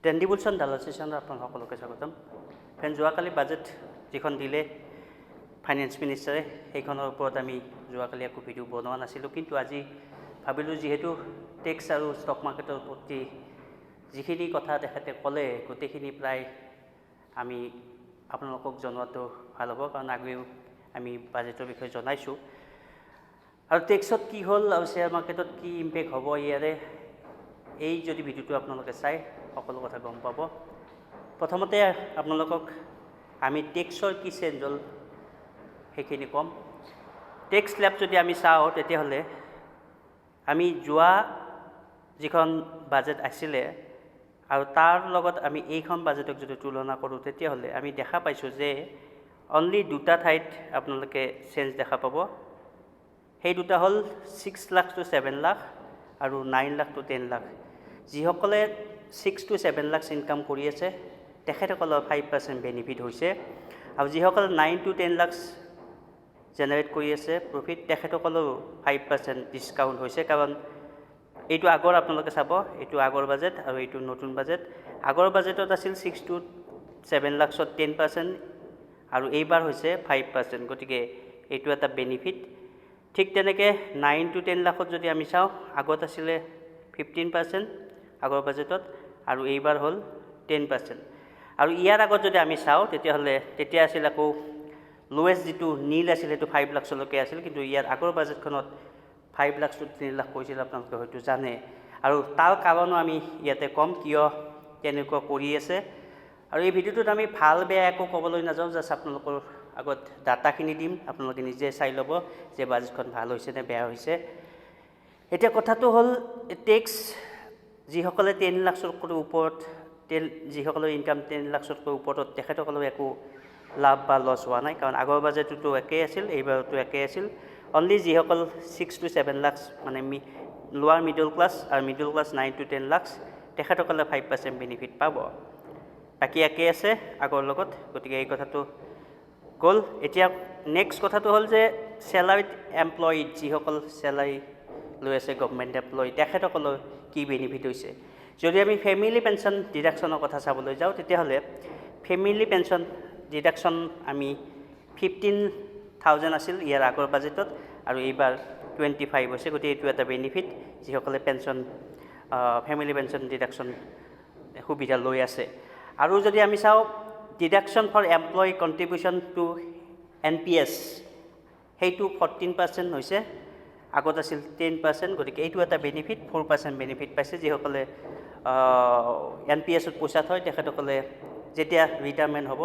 ডেণ্ডিবুলছন ডালাৰ ছেশ্যনত আপোনালোক সকলোকে স্বাগতম। ফ্ৰেণ্ড, যোৱাকালি বাজেট যিখন দিলে ফাইনেন্স মিনিষ্টাৰে, সেইখনৰ ওপৰত আমি যোৱাকালি একো ভিডিঅ' বনোৱা নাছিলোঁ, কিন্তু আজি ভাবিলোঁ যিহেতু টেক্স আৰু ষ্টক মাৰ্কেটৰ প্ৰতি যিখিনি কথা তেখেতে ক'লে গোটেইখিনি প্ৰায় আমি আপোনালোকক জনোৱাটো ভাল হ'ব, কাৰণ আগেও আমি বাজেটৰ বিষয়ে জনাইছোঁ। আৰু টেক্সত কি হ'ল আৰু শ্বেয়াৰ মাৰ্কেটত কি ইম্পেক্ট হ'ব ইয়াৰে, এই যদি ভিডিঅ'টো আপোনালোকে চাই সকলো কথা গম পাব। প্ৰথমতে আপোনালোকক আমি টেক্সৰ কি চেঞ্জ হ'ল সেইখিনি ক'ম। টেক্স স্লেব যদি আমি চাওঁ তেতিয়াহ'লে আমি যোৱা যিখন বাজেট আছিলে আৰু তাৰ লগত আমি এইখন বাজেটক যদি তুলনা কৰোঁ তেতিয়াহ'লে আমি দেখা পাইছোঁ যে অনলি দুটা ঠাইত আপোনালোকে চেঞ্জ দেখা পাব। সেই দুটা হ'ল 6 লাখ to 7 লাখ আৰু 9 লাখ to 10 লাখ। যিসকলে 6 to 7 লাখ ইনকাম কৰি আছে তেখেতসকলৰ 5% বেনিফিট হৈছে, আৰু যিসকলে 9 to 10 লাখ জেনেৰেট কৰি আছে প্ৰফিট, তেখেতসকলৰো 5% ডিছকাউণ্ট হৈছে। কাৰণ এইটো আগৰ আপোনালোকে চাব, এইটো আগৰ বাজেট আৰু এইটো নতুন বাজেট। আগৰ বাজেটত আছিল 6 to 7 লাখত 10% আৰু এইবাৰ হৈছে 5%, গতিকে এইটো এটা বেনিফিট। ঠিক তেনেকৈ 9 to 10 লাখত যদি আমি চাওঁ, আগত আছিলে 15% আগৰ বাজেটত আৰু এইবাৰ হ'ল 10%। আৰু ইয়াৰ আগত যদি আমি চাওঁ তেতিয়াহ'লে তেতিয়া আছিল আকৌ লোৱেষ্ট যিটো নীল আছিল সেইটো 5 লাখলৈকে আছিল, কিন্তু ইয়াৰ আগৰ বাজেটখনত 5 লাখ to 3 লাখ কৈছিল, আপোনালোকে হয়তো জানে। আৰু তাৰ কাৰণো আমি ইয়াতে ক'ম কিয় তেনেকুৱা কৰি আছে। আৰু এই ভিডিঅ'টোত আমি ভাল বেয়া একো ক'বলৈ নাযাওঁ, জাষ্ট আপোনালোকৰ আগত ডাটাখিনি দিম, আপোনালোকে নিজে চাই ল'ব যে বাজেটখন ভাল হৈছে নে বেয়া হৈছে। এতিয়া কথাটো হ'ল টেক্স যিসকলে 10 লাখতকৈ ওপৰত, যিসকলৰ ইনকাম 10 লাখতকৈ ওপৰত, তেখেতসকলৰ একো লাভ বা লছ হোৱা নাই, কাৰণ আগৰ বাজেটতো একেই আছিল, এইবাৰতো একেই আছিল। অনলি যিসকল 6 to 7 লাখ মানে লোৱাৰ মিডল ক্লাছ আৰু মিডল ক্লাছ 9 to 10 লাখ, তেখেতসকলে 5% বেনিফিট পাব। বাকী একেই আছে আগৰ লগত, গতিকে এই কথাটো গ'ল। এতিয়া নেক্সট কথাটো হ'ল যে চেলাৰিড এমপ্লয়িড, যিসকল চেলাৰী লৈ আছে গভমেণ্ট এমপ্লয়ি, তেখেতসকলৰ কি বেনিফিট হৈছে। যদি আমি ফেমিলি পেঞ্চন ডিডাকশ্যনৰ কথা চাবলৈ যাওঁ তেতিয়াহ'লে ফেমিলি পেঞ্চন ডিডাকশ্যন আমি 15,000 আছিল ইয়াৰ আগৰ বাজেটত আৰু এইবাৰ 25 হৈছে, গতিকে এইটো এটা বেনিফিট যিসকলে পেঞ্চন ফেমিলি পেঞ্চন ডিডাকশ্যন সুবিধা লৈ আছে। আৰু যদি আমি চাওঁ deduction for employee contribution to NPS, সেইটো 14% হৈছে, আগত আছিল 10%, গতিকে এইটো এটা বেনিফিট, 4% বেনিফিট পাইছে। যিসকলে NPSত পইচা থয় তেখেতসকলে যেতিয়া ৰিটায়াৰমেণ্ট হ'ব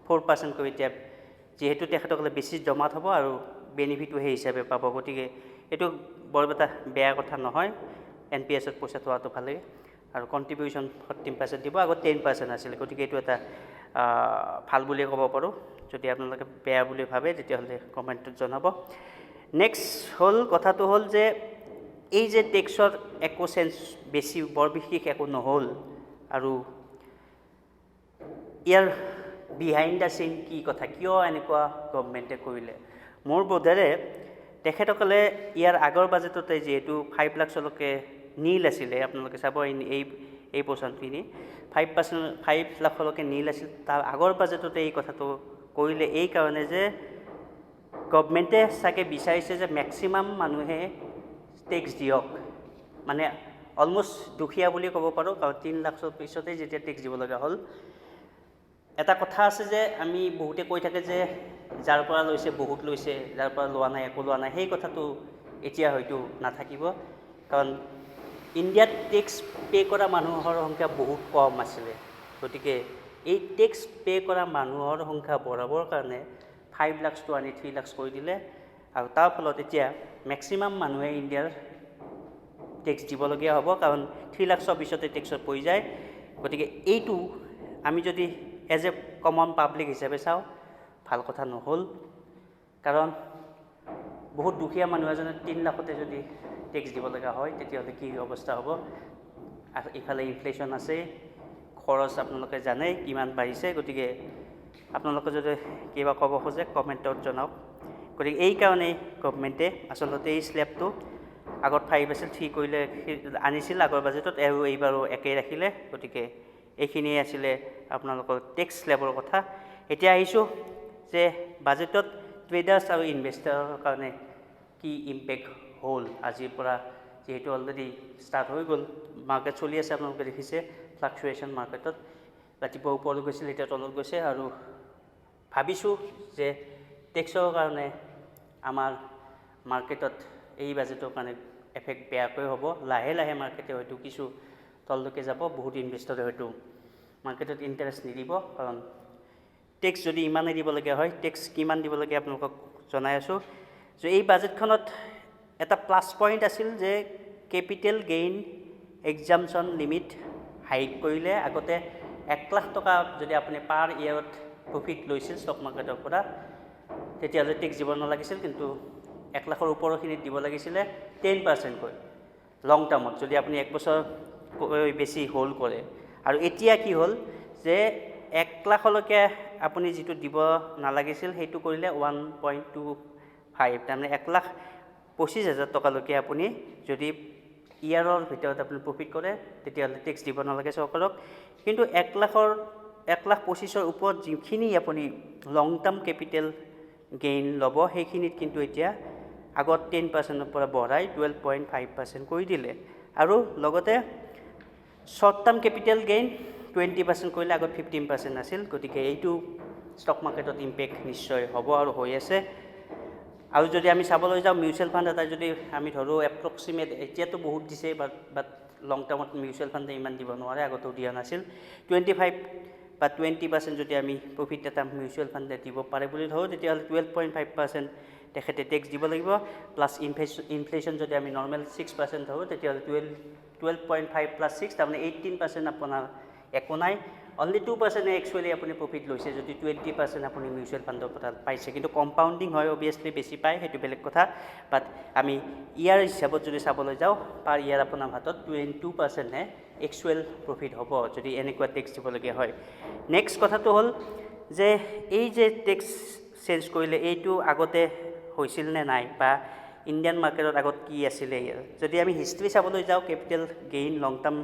4% কৰি, এতিয়া যিহেতু তেখেতসকলে বেছি জমাত হ'ব আৰু বেনিফিটটো সেই হিচাপে পাব, গতিকে এইটো বৰ এটা বেয়া কথা নহয়। NPSত পইচা থোৱাটো ভালেই, আৰু কণ্ট্ৰিবিউশ্যন 14% দিব, আগত 10% আছিলে, গতিকে এইটো এটা ভাল বুলিয়ে ক'ব পাৰোঁ। যদি আপোনালোকে বেয়া বুলি ভাবে তেতিয়াহ'লে কমেণ্টত জনাব। নেক্সট হ'ল কথাটো হ'ল যে এই যে টেক্সৰ একো চেঞ্জ বেছি বৰ বিশেষ একো নহ'ল, আৰু ইয়াৰ বিহাইণ্ড দ্য চিন কি কথা, কিয় এনেকুৱা গভমেণ্টে কৰিলে। মোৰ বোধেৰে তেখেতসকলে ইয়াৰ আগৰ বাজেটতে যিহেতু 5 লাখলৈকে নীল আছিলে, আপোনালোকে চাব এই পৰ্চনখিনি 5 লাখলৈকে নীল আছিল, তাৰ আগৰ বাজেটতে এই কথাটো কৰিলে এই কাৰণে যে গভমেণ্টে চাগে বিচাৰিছে যে মেক্সিমাম মানুহে টেক্স দিয়ক, মানে অলমষ্ট দুখীয়া বুলি ক'ব পাৰোঁ, কাৰণ 3 লাখৰ পিছতেই যেতিয়া টেক্স দিব লগা হ'ল। এটা কথা আছে যে আমি বহুতে কৈ থাকে যে যাৰ পৰা লৈছে বহুত লৈছে, যাৰ পৰা লোৱা নাই একো লোৱা নাই, সেই কথাটো এতিয়া হয়তো নাথাকিব, কাৰণ ইণ্ডিয়াত টেক্স পে' কৰা মানুহৰ সংখ্যা বহুত কম আছিলে, গতিকে এই টেক্স পে' কৰা মানুহৰ সংখ্যা বঢ়াবৰ কাৰণে 5 লাখটো আনি 3 লাখ কৰি দিলে, আৰু তাৰ ফলত এতিয়া মেক্সিমাম মানুহে ইণ্ডিয়াৰ টেক্স দিবলগীয়া হ'ব, কাৰণ 3 লাখৰ পিছতে টেক্সত পৰি যায়। গতিকে এইটো আমি যদি এজ এ কমন পাব্লিক হিচাপে চাওঁ ভাল কথা নহ'ল, কাৰণ বহুত দুখীয়া মানুহ এজনে 3 লাখতে যদি টেক্স দিব লগা হয় তেতিয়াহ'লে কি অৱস্থা হ'ব। আৰু ইফালে ইনফ্লেশ্যন আছে, খৰচ আপোনালোকে জানে কিমান বাঢ়িছে, গতিকে আপোনালোকে যদি কিবা ক'ব খোজে কমেণ্টত জনাওক। গতিকে এই কাৰণেই গভমেণ্টে আচলতে এই স্লেবটো আগত 5 আছিল 3 কৰিলে আনিছিল আগৰ বাজেটত, আৰু এইবাৰো একেই ৰাখিলে, গতিকে এইখিনিয়ে আছিলে আপোনালোকৰ টেক্স স্লেবৰ কথা। এতিয়া আহিছোঁ যে বাজেটত ট্ৰেডাৰ্ছ আৰু ইনভেষ্টাৰৰ কাৰণে কি ইম্পেক্ট হ'ল আজিৰ পৰা, যিহেতু অলৰেডি ষ্টাৰ্ট হৈ গ'ল, মাৰ্কেট চলি আছে, আপোনালোকে দেখিছে ফ্লাকচুৱেশ্যন মাৰ্কেটত ৰাতিপুৱা ওপৰলৈ গৈছিল, এতিয়া তলত গৈছে। আৰু ভাবিছোঁ যে টেক্সৰ কাৰণে আমাৰ মাৰ্কেটত এই বাজেটৰ কাৰণে এফেক্ট বেয়াকৈ হ'ব। লাহে লাহে মাৰ্কেটে হয়তো কিছু তললৈকে যাব, বহুত ইনভেষ্টৰে হয়তো মাৰ্কেটত ইণ্টাৰেষ্ট নিদিব, কাৰণ টেক্স যদি ইমানেই দিবলগীয়া হয়, টেক্স কিমান দিবলগীয়া আপোনালোকক জনাই আছোঁ। যে এই বাজেটখনত এটা প্লাছ পইণ্ট আছিল যে কেপিটেল গেইন এক্সামশ্যন লিমিট হাইক কৰিলে। আগতে 1 লাখ টকা যদি আপুনি পাৰ ইয়েৰত প্ৰফিট লৈছিল ষ্টক মাৰ্কেটৰ পৰা, তেতিয়াহ'লে টেক্স দিব নালাগিছিল, কিন্তু 1 লাখৰ ওপৰখিনিত দিব লাগিছিলে 10%কৈ লং টাৰ্মত, যদি আপুনি 1 বছৰ বেছি হোল্ড কৰে। আৰু এতিয়া কি হ'ল যে 1 লাখলৈকে আপুনি যিটো দিব নালাগিছিল সেইটো কৰিলে 1.25, তাৰমানে 1,25,000 টকালৈকে আপুনি যদি ইয়াৰৰ ভিতৰত আপুনি প্ৰফিট কৰে তেতিয়াহ'লে টেক্স দিব নালাগে চৰকাৰক। কিন্তু 1,25,000ৰ ওপৰত যিখিনি আপুনি লং টাৰ্ম কেপিটেল গেইন ল'ব, সেইখিনিত কিন্তু এতিয়া আগত 10%ৰ পৰা বঢ়াই 12.5% কৰি দিলে। আৰু লগতে শ্বৰ্ট টাৰ্ম কেপিটেল গেইন 20% কৰিলে, আগত 15% আছিল। গতিকে এইটো ষ্টক মাৰ্কেটত ইম্পেক্ট নিশ্চয় হ'ব আৰু হৈ আছে। আৰু যদি আমি চাবলৈ যাওঁ মিউচুৱেল ফাণ্ড এটা যদি আমি ধৰোঁ এপ্ৰক্সিমেট, এতিয়াতো বহুত দিছে, বাট লং টাৰ্মত মিউচুৱেল ফাণ্ডে ইমান দিব নোৱাৰে, আগতেও দিয়া নাছিল। 25 বা 20% যদি আমি প্ৰফিট এটা মিউচুৱেল ফাণ্ডে দিব পাৰে বুলি ধৰোঁ, তেতিয়াহ'লে 12.5% তেখেতে টেক্স দিব লাগিব। প্লাছ ইনফ্লেশ্যন যদি আমি নৰ্মেল 6% ধৰোঁ, তেতিয়াহ'লে 12.5 + 6, তাৰমানে 18% আপোনাৰ একো নাই। অনলি 2% একচুৱেলি আপুনি প্ৰফিট লৈছে, যদি 20% আপুনি মিউচুৱেল ফাণ্ডৰ পৰা পাইছে। কিন্তু কম্পাউণ্ডিং হয়, অভিয়াছলি বেছি পায়, সেইটো বেলেগ কথা। বাট আমি ইয়াৰ হিচাপত যদি চাবলৈ যাওঁ, পাৰ ইয়াৰ আপোনাৰ হাতত 22%হে একচুৱেল প্ৰফিট হ'ব যদি এনেকুৱা টেক্স দিবলগীয়া হয়। নেক্সট কথাটো হ'ল যে এই যে টেক্স চেঞ্জ কৰিলে, এইটো আগতে হৈছিল নে নাই, বা ইণ্ডিয়ান মাৰ্কেটত আগত কি আছিলে। যদি আমি হিষ্ট্ৰী চাবলৈ যাওঁ কেপিটেল গেইন, লং টাৰ্ম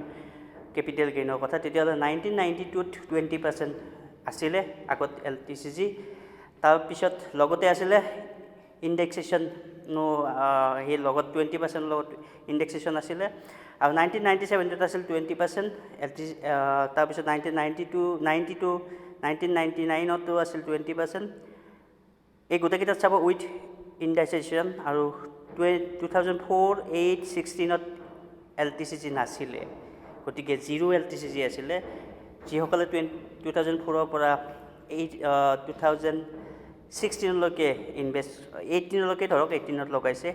কেপিটেল গেইনৰ কথা, তেতিয়াহ'লে 1992ত 20% আছিলে আগত LTCG। তাৰপিছত লগতে আছিলে ইণ্ডেক্সেশ্যনো, সেই লগত 20% লগত ইণ্ডেক্সেশ্যন আছিলে। আৰু 1997ত আছিল 20% LTCG। তাৰপিছত 1999তো আছিল 20%। এই গোটেইকেইটাত চাব উইথ ইণ্ডেক্সেশ্যন। আৰু 2004, 8, 16ত LTCG নাছিলে, গতিকে 0 LTCG আছিলে। যিসকলে 2004ৰ পৰা 2016লৈকে ইনভেষ্ট, 18লৈকে ধৰক, 18ত লগাইছে,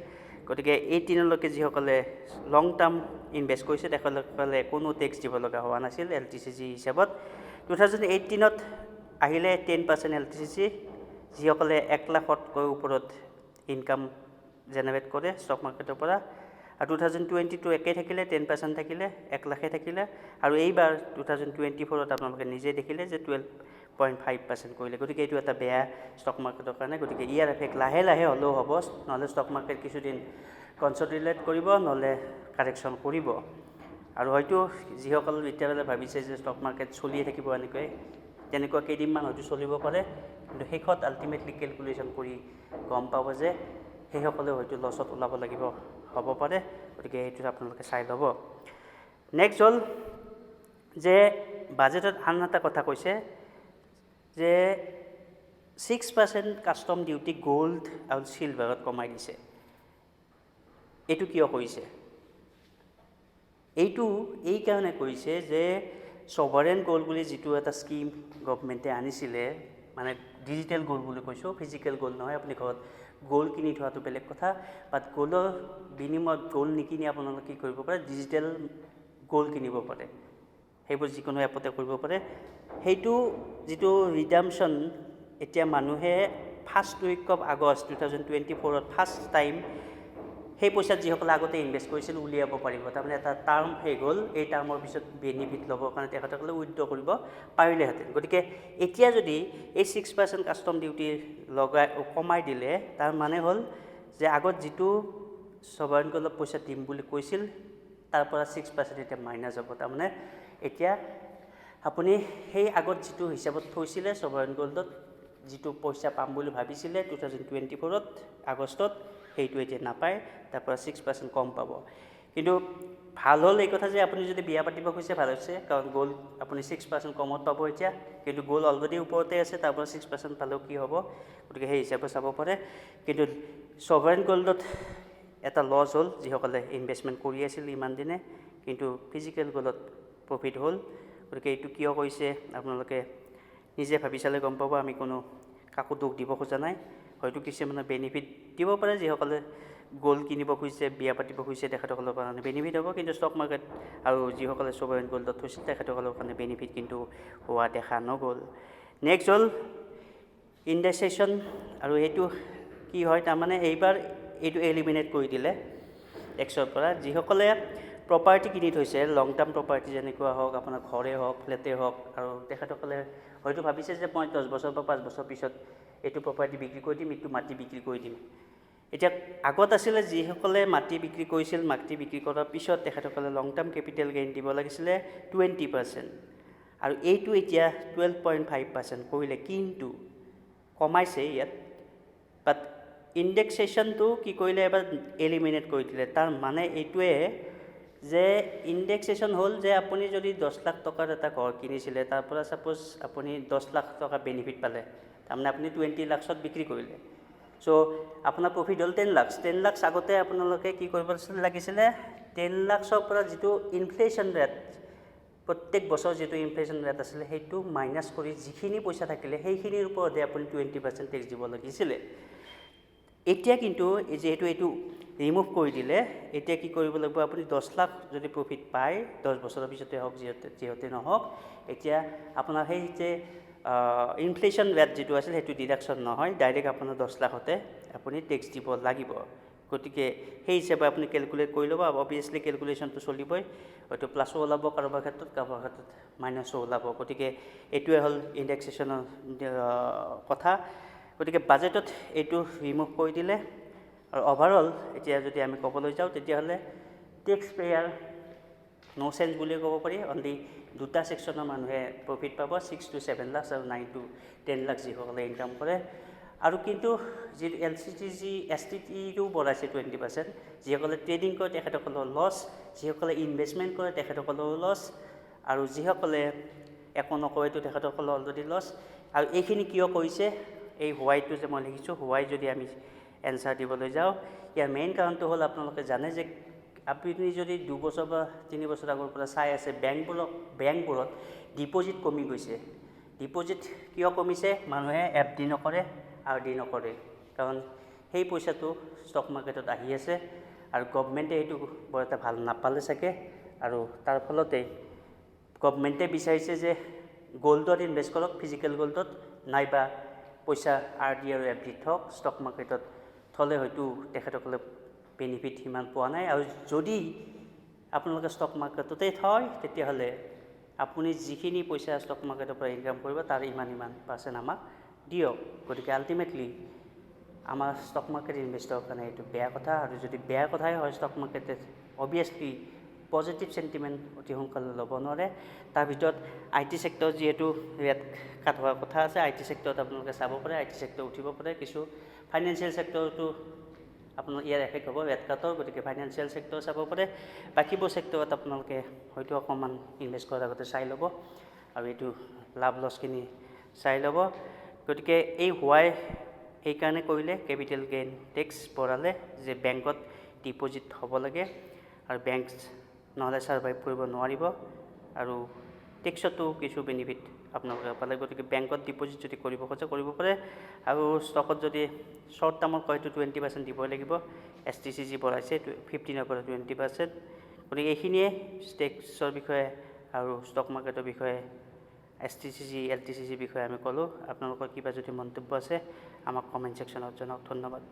গতিকে 18লৈকে যিসকলে লং টাৰ্ম ইনভেষ্ট কৰিছে তেখেতসকলে কোনো টেক্স দিব লগা হোৱা নাছিল LTCG হিচাপত। 2018ত আহিলে 10% LTCG, যিসকলে 1 লাখতকৈ ওপৰত ইনকাম জেনেৰেট কৰে ষ্টক মাৰ্কেটৰ পৰা। আৰু 2022 একেই থাকিলে, 10% থাকিলে, 1 লাখে থাকিলে। আৰু এইবাৰ 2024ত আপোনালোকে নিজে দেখিলে যে 12.5% কৰিলে। গতিকে এইটো এটা বেয়া ষ্টক মাৰ্কেটৰ কাৰণে। গতিকে ইয়াৰ এফেক্ট লাহে লাহে হ'লেও হ'ব, নহ'লে ষ্টক মাৰ্কেট কিছুদিন কনচলিডেট কৰিব, নহ'লে কাৰেকশ্যন কৰিব। আৰু হয়তো যিসকল এতিয়ালৈ ভাবিছে যে ষ্টক মাৰ্কেট চলিয়ে থাকিব এনেকৈ, তেনেকুৱা কেইদিনমান হয়তো চলিব পাৰে, কিন্তু শেষত আল্টিমেটলি কেলকুলেশ্যন কৰি গম পাব যে সেইসকলেও হয়তো লছত ওলাব লাগিব, হ'ব পাৰে। গতিকে সেইটো আপোনালোকে চাই ল'ব। নেক্সট হ'ল যে বাজেটত আন এটা কথা কৈছে যে 6% কাষ্টম ডিউটি গ'ল্ড আৰু চিলভাৰত কমাই দিছে। এইটো কিয় কৰিছে? এইটো এই কাৰণে কৰিছে যে ছভাৰেন গ'ল্ড বুলি যিটো এটা স্কিম গভৰ্ণমেণ্টে আনিছিলে, মানে ডিজিটেল গ'ল্ড বুলি কৈছোঁ, ফিজিকেল গ'ল্ড নহয়। আপুনি ঘৰত গ'ল্ড কিনি থোৱাটো বেলেগ কথা, বাট গ'ল্ডৰ বিনিময়ত গ'ল্ড নিকিনি আপোনালোকে কি কৰিব পাৰে, ডিজিটেল গ'ল্ড কিনিব পাৰে। সেইবোৰ যিকোনো এপতে কৰিব পাৰে। সেইটো যিটো ৰিডামশ্যন, এতিয়া মানুহে ফাৰ্ষ্ট উইক অফ আগষ্ট 2024ত ফাৰ্ষ্ট টাইম সেই পইচাত যিসকলে আগতে ইনভেষ্ট কৰিছিল উলিয়াব পাৰিব। তাৰমানে এটা টাৰ্ম শেষ হ'ল, এই টাৰ্মৰ পিছত বেনিফিট ল'বৰ কাৰণে তেখেতসকলে উইথড্ৰ কৰিব পাৰিলেহেঁতেন। গতিকে এতিয়া যদি এই 6% কাষ্টম ডিউটি কমাই দিলে, তাৰ মানে হ'ল যে আগত যিটো ছভাৰেন গ'ল্ডত পইচা দিম বুলি কৈছিল, তাৰ পৰা 6% এতিয়া মাইনাছ হ'ব। তাৰমানে এতিয়া আপুনি সেই আগত যিটো হিচাপত থৈছিলে ছভাৰেইন গোল্ডত যিটো পইচা পাম বুলি ভাবিছিলে 2024ত আগষ্টত সেইটো এতিয়া নাপায়, তাৰ পৰা 6% কম পাব। কিন্তু ভাল হ'ল এই কথা যে আপুনি যদি বিয়া পাতিব খুজিছে ভাল হৈছে, কাৰণ গ'ল্ড আপুনি 6% কমত পাব এতিয়া, কিন্তু গ'ল্ড অলৰেডি ওপৰতে আছে, তাৰ পৰা 6% পালেও কি হ'ব, গতিকে সেই হিচাপে চাব পাৰে। কিন্তু ছভাৰেইন গোল্ডত এটা লছ হ'ল, যিসকলে ইনভেষ্টমেণ্ট কৰি আছিল ইমান দিনে, কিন্তু ফিজিকেল গ'ল্ডত প্ৰফিট হ'ল। গতিকে এইটো কিয় কৈছে আপোনালোকে নিজে ভাবি চালে গম পাব। আমি কোনো কাকো দুখ দিব খোজা নাই, হয়তো কিছুমানে বেনিফিট দিব পাৰে, যিসকলে গ'ল্ড কিনিব খুজিছে, বিয়া পাতিব খুজিছে, তেখেতসকলৰ কাৰণে বেনিফিট হ'ব, কিন্তু ষ্টক মাৰ্কেট আৰু যিসকলে ছভাৰেইন গোল্ডত থৈছিল তেখেতসকলৰ কাৰণে বেনিফিট কিন্তু হোৱা দেখা নগ'ল। নেক্সট হ'ল ইণ্ডেক্সেশ্যন, আৰু এইটো কি হয়, তাৰমানে এইবাৰ এইটো এলিমিনেট কৰি দিলে টেক্সৰ পৰা। যিসকলে প্ৰপাৰ্টি কিনি থৈছে, লং টাৰ্ম প্ৰপাৰ্টি যেনেকুৱা হওক, আপোনাৰ ঘৰে হওক, ফ্লেটে হওক, আৰু তেখেতসকলে হয়তো ভাবিছে যে মই 10 বছৰ বা 5 বছৰ পিছত এইটো প্ৰপাৰ্টি বিক্ৰী কৰি দিম, এইটো মাটি বিক্ৰী কৰি দিম। এতিয়া আগত আছিলে যিসকলে মাটি বিক্ৰী কৰিছিল, মাটি বিক্ৰী কৰাৰ পিছত তেখেতসকলে লং টাৰ্ম কেপিটেল গেইন দিব লাগিছিলে 20%, আৰু এইটো এতিয়া 12.5% কৰিলে, কিন্তু কমাইছে ইয়াত। বাট ইণ্ডেক্সেশ্যনটো কি কৰিলে, এবাৰ এলিমিনেট কৰি দিলে। তাৰ মানে এইটোৱে যে ইণ্ডেক্সেশ্যন হ'ল যে আপুনি যদি 10 লাখ টকাৰ এটা ঘৰ কিনিছিলে, তাৰ পৰা ছাপ'জ আপুনি 10 লাখ টকা বেনিফিট পালে, তাৰমানে আপুনি 20 লাখত বিক্ৰী কৰিলে। চ' আপোনাৰ প্ৰফিট হ'ল 10 লাখ। 10 লাখ আগতে আপোনালোকে কি কৰিব লাগিছিলে, 10 লাখৰ পৰা যিটো ইনফ্লেশ্যন ৰেট, প্ৰত্যেক বছৰ যিটো ইনফ্লেশ্যন ৰেট আছিলে, সেইটো মাইনাছ কৰি যিখিনি পইচা থাকিলে সেইখিনিৰ ওপৰতে আপুনি 20% টেক্স দিব লাগিছিলে। এতিয়া কিন্তু যিহেতু এইটো ৰিমুভ কৰি দিলে, এতিয়া কি কৰিব লাগিব, আপুনি 10 লাখ যদি প্ৰফিট পায় 10 বছৰৰ পিছতে হওক, যিহেতু নহওক, এতিয়া আপোনাৰ সেই যে ইনফ্লেশ্যন ৰেট যিটো আছিল সেইটো ডিডাকশ্যন নহয়, ডাইৰেক্ট আপোনাৰ 10 লাখতে আপুনি টেক্স দিব লাগিব। গতিকে সেই হিচাপে আপুনি কেলকুলেট কৰি ল'ব। অবভিয়াছলি কেলকুলেশ্যনটো চলিবই, হয়তো প্লাছো ওলাব কাৰোবাৰ ক্ষেত্ৰত, কাৰোবাৰ ক্ষেত্ৰত মাইনাছো ওলাব। গতিকে এইটোৱে হ'ল ইণ্ডেক্সেশ্যনৰ কথা। গতিকে বাজেটত এইটো ৰিমুভ কৰি দিলে, আৰু অভাৰঅল এতিয়া যদি আমি ক'বলৈ যাওঁ, তেতিয়াহ'লে টেক্স পেয়াৰ ন' চেঞ্জ বুলিয়ে ক'ব পাৰি। অনলি দুটা ছেকশ্যনৰ মানুহে প্ৰফিট পাব, 6 to 7 লাখ আৰু 9 to 10 লাখ যিসকলে ইনকাম কৰে। আৰু কিন্তু যি LCTG STTও বঢ়াইছে 20%, যিসকলে ট্ৰেডিং কৰে তেখেতসকলৰ লছ, যিসকলে ইনভেষ্টমেণ্ট কৰে তেখেতসকলৰো লছ, আৰু যিসকলে একো নকৰেতো তেখেতসকলৰ অলৰেডি লছ। আৰু এইখিনি কিয় কৰিছে, এই হোৱাইটো যে মই লিখিছোঁ, হোৱাই যদি আমি এনচাৰ দিবলৈ যাওঁ, ইয়াৰ মেইন কাৰণটো হ'ল আপোনালোকে জানে যে আপুনি যদি 2 বছৰ বা 3 বছৰ আগৰ পৰা চাই আছে, বেংকবোৰত ডিপ'জিট কমি গৈছে। ডিপ'জিট কিয় কমিছে, মানুহে FD নকৰে, RD নকৰে, কাৰণ সেই পইচাটো ষ্টক মাৰ্কেটত আহি আছে, আৰু গভমেণ্টে সেইটো বৰ এটা ভাল নাপালে চাগে, আৰু তাৰ ফলতে গভমেণ্টে বিচাৰিছে যে গ'ল্ডত ইনভেষ্ট কৰক, ফিজিকেল গ'ল্ডত, নাইবা পইচা RD আৰু FD থওক, ষ্টক মাৰ্কেটত থ'লে হয়তো তেখেতসকলে বেনিফিট সিমান পোৱা নাই। আৰু যদি আপোনালোকে ষ্টক মাৰ্কেটতে থয়, তেতিয়াহ'লে আপুনি যিখিনি পইচা ষ্টক মাৰ্কেটৰ পৰা ইনকাম কৰিব, তাৰ ইমান % আমাক দিয়ক। গতিকে আল্টিমেটলি আমাৰ ষ্টক মাৰ্কেট ইনভেষ্টৰৰ কাৰণে এইটো বেয়া কথা। আৰু যদি বেয়া কথাই হয়, ষ্টক মাৰ্কেটে অবভিয়াছলি পজিটিভ চেণ্টিমেণ্ট অতি সোনকালে ল'ব নোৱাৰে। তাৰ ভিতৰত IT ছেক্টৰ যিহেতু ৰেট কাট হোৱাৰ কথা আছে, IT ছেক্টৰত আপোনালোকে চাব পাৰে, IT ছেক্টৰ উঠিব পাৰে। কিছু ফাইনেন্সিয়েল ছেক্টৰটো আপোনাৰ ইয়াৰ এফেক্ট হ'ব ৰেট কাটৰ, গতিকে ফাইনেন্সিয়েল ছেক্টৰ চাব পাৰে। বাকীবোৰ ছেক্টৰত আপোনালোকে হয়তো অকণমান ইনভেষ্ট কৰাৰ আগতে চাই ল'ব, আৰু এইটো লাভ লছখিনি চাই ল'ব। গতিকে এই হোৱাই সেইকাৰণে কৰিলে, কেপিটেল গেইন টেক্স বঢ়ালে, যে বেংকত ডিপ'জিট হ'ব লাগে, আৰু বেংক নহ'লে ছাৰ্ভাইভ কৰিব নোৱাৰিব, আৰু টেক্সতো কিছু বেনিফিট আপোনালোকে পালে। গতিকে বেংকত ডিপ'জিট যদি কৰিব খোজে কৰিব পাৰে, আৰু ষ্টকত যদি শ্বৰ্ট টাৰ্মত কয় তো 20% দিবই লাগিব। STCG বঢ়াইছে 15ৰ পৰা 20%। গতিকে এইখিনিয়ে টেক্সৰ বিষয়ে আৰু ষ্টক মাৰ্কেটৰ বিষয়ে, STCG LTCG বিষয়ে আমি ক'লোঁ। আপোনালোকৰ কিবা যদি মন্তব্য আছে আমাক কমেণ্ট ছেকশ্যনত জনাওক। ধন্যবাদ।